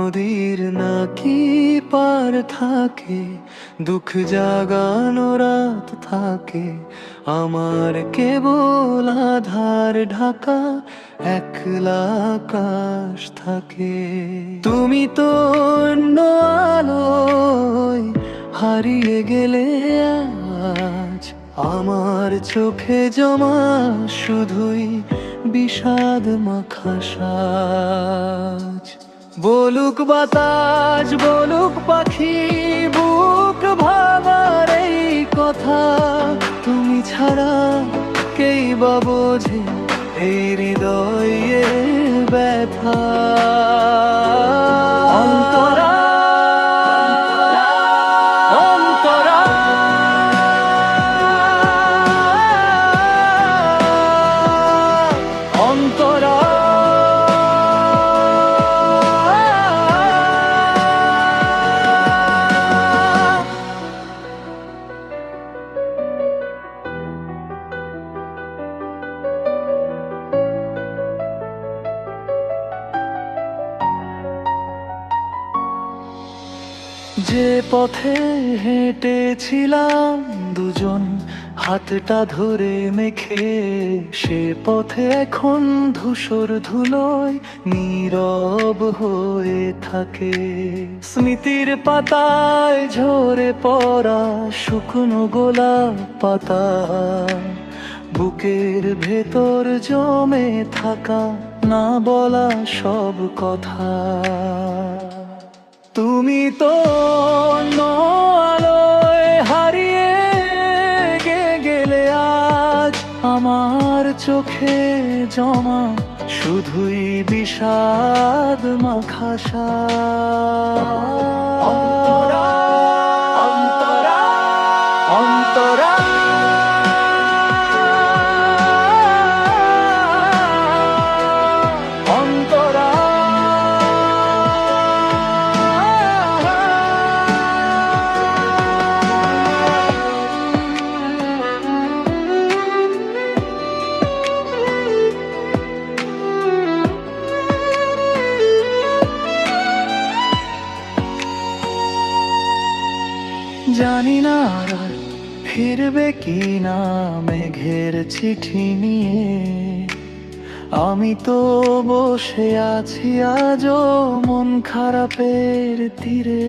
নদীর নাকি পার থাকে, দুঃখ জাগানো রাত থাকে, আমার কেবল আধার ঢাকা একলা আকাশ থাকে। তুমি তো অন্য আলোয় হারিয়ে গেলে আজ, আমার চোখে জমা শুধুই বিষাদ মাখা সাজ। বলুক বাতাস, বলুক পাখি, বুক ভাঙার এই কথা, তুমি ছাড়া কেই বা বোঝে এই হৃদয়ের ব্যথা। অন্তরা, অন্তরা, অন্তরা, যে পথে হেঁটেছিলাম দুজন হাতটা ধরে মেখে, সে পথে এখন ধূসর ধুলোয় নীরব হয়ে থাকে। স্মৃতির পাতায় ঝরে পড়া শুকনো গোলাপ পাতা, বুকের ভেতর জমে থাকা না বলা সব কথা। তুমি তো অন্য আলোয় হারিয়ে গেলে আজ, আমার চোখে জমা শুধুই বিষাদ মাখা সাজ। অন্তরা, অন্তরা, অন্তরা, অন্তরা। জানি না আর ফিরবে কি না মেঘের চিঠি নিয়ে, আমি তো বসে আছি আজও মন খারাপের তীরে।